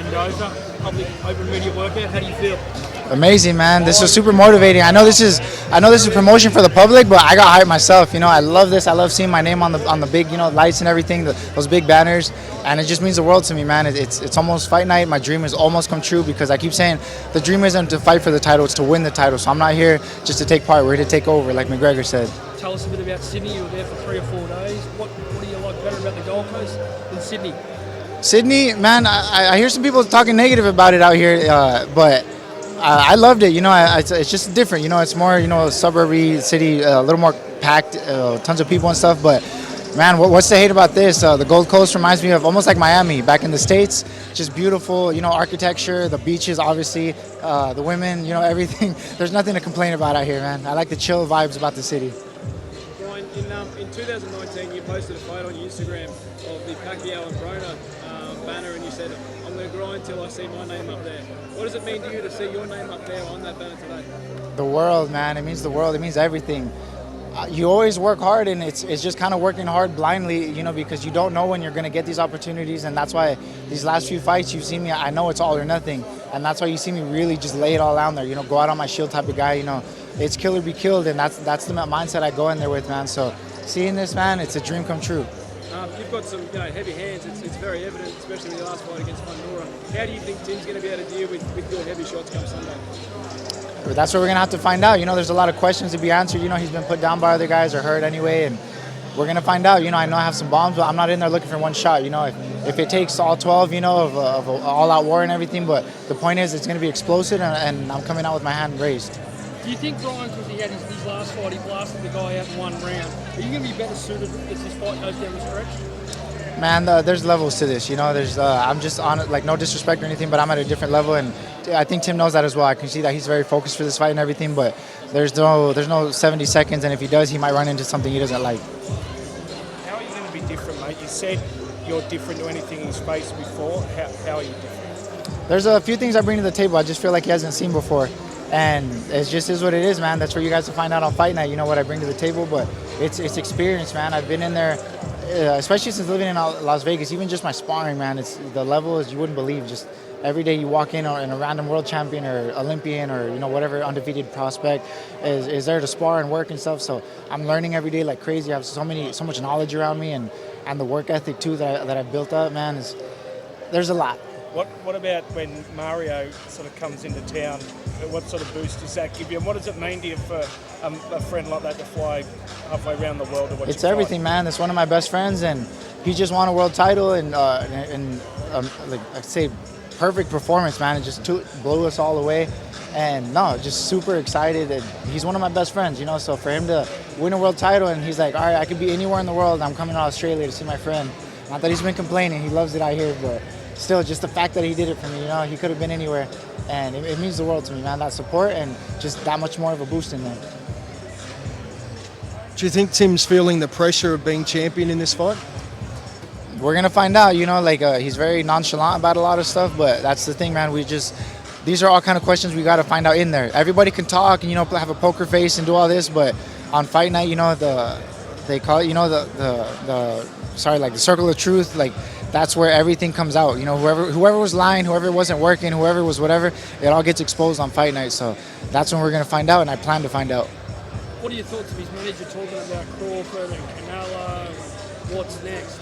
Mendoza, public open media workout. How do you feel? Amazing, man. This is super motivating. I know this is promotion for the public, but I got hyped myself. I love this. I love seeing my name on the big, lights and everything, those big banners, and it just means the world to me, man. It's almost fight night. My dream has almost come true because I keep saying the dream isn't to fight for the title, it's to win the title. So I'm not here just to take part. We're here to take over, like McGregor said. Tell us a bit about Sydney. You were there for 3 or 4 days. What do you like better about the Gold Coast than Sydney? Sydney, man, I hear some people talking negative about it out here, but I loved it. It's just different. It's more, suburby city, a little more packed, tons of people and stuff. But man, what's to hate about this? The Gold Coast reminds me of almost like Miami back in the States. Just beautiful, architecture, the beaches, obviously, the women, everything. There's nothing to complain about out here, man. I like the chill vibes about the city. Brian, in 2019, you posted a photo on your Instagram of the PacquiaoBrona Banner, and you said, "I'm going to grind till I see my name up there." What does it mean to you to see your name up there on that banner today? The world, man. It means the world. It means everything. You always work hard, and it's just kind of working hard blindly, because you don't know when you're going to get these opportunities, and that's why these last few fights you've seen me, I know it's all or nothing, and that's why you see me really just lay it all out there, go out on my shield type of guy, it's kill or be killed, and that's the mindset I go in there with, man. So seeing this, man, it's a dream come true. You've got some heavy hands. It's very evident, especially in the last fight against Mendoza. How do you think Tim's going to be able to deal with your heavy shots come Sunday? That's what we're going to have to find out. There's a lot of questions to be answered. He's been put down by other guys or hurt anyway, and we're going to find out. I know I have some bombs, but I'm not in there looking for one shot. If it takes all 12, of all-out war and everything, but the point is it's going to be explosive, and I'm coming out with my hand raised. Do you think Brian, because he had his last fight, he blasted the guy out in 1 round, are you going to be better suited as this fight goes down the stretch? Man, there's levels to this. There's I'm just on it, like no disrespect or anything, but I'm at a different level, and I think Tim knows that as well. I can see that he's very focused for this fight and everything, but there's no 70 seconds, and if he does, he might run into something he doesn't like. How are you going to be different, mate? You said you're different to anything he's faced before. How are you different? There's a few things I bring to the table I just feel like he hasn't seen before. And it just is what it is, man. That's where you guys will find out on Fight Night, what I bring to the table. But it's experience, man. I've been in there, especially since living in Las Vegas. Even just my sparring, man. The level is you wouldn't believe. Just every day you walk in a random world champion or Olympian or whatever undefeated prospect is there to spar and work and stuff. So I'm learning every day like crazy. I have so much knowledge around me and the work ethic too that I've built up, man. There's a lot. What about when Mario sort of comes into town? What sort of boost does that give you? And what does it mean to you for a friend like that to fly halfway around the world to watch? It's everything, man. It's one of my best friends, and he just won a world title, and like I say, perfect performance, man. It just blew us all away, and just super excited. And he's one of my best friends, So for him to win a world title, and he's like, all right, I could be anywhere in the world. I'm coming to Australia to see my friend. Not that he's been complaining. He loves it out here, but still, just the fact that he did it for me, he could have been anywhere, and it means the world to me, man. That support and just that much more of a boost in there. Do you think Tim's feeling the pressure of being champion in this fight? We're gonna find out. He's very nonchalant about a lot of stuff, but that's the thing, man. These are all kind of questions we got to find out in there. Everybody can talk and have a poker face and do all this, but on Fight Night, they call it, the circle of truth, like. That's where everything comes out. Whoever was lying, whoever wasn't working, whoever was whatever, it all gets exposed on Fight Night. So that's when we're going to find out, and I plan to find out. What are your thoughts of his manager talking about Crawford and Canelo? What's next?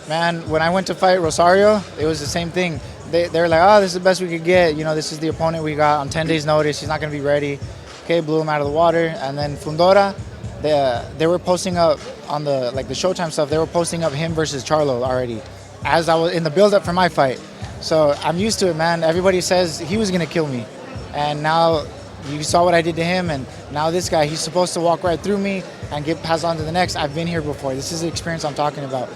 Man, when I went to fight Rosario, it was the same thing. They were like, oh, this is the best we could get. This is the opponent we got on 10 days' notice. He's not going to be ready. Okay, blew him out of the water. And then Fundora, they were posting up on the Showtime stuff. They were posting up him versus Charlo already, as I was in the build-up for my fight. So I'm used to it, man. Everybody says he was going to kill me. And now you saw what I did to him, and now this guy, he's supposed to walk right through me and get passed on to the next. I've been here before. This is the experience I'm talking about.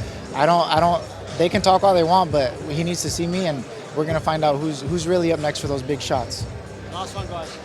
They can talk all they want, but he needs to see me, and we're going to find out who's really up next for those big shots. Last one, guys.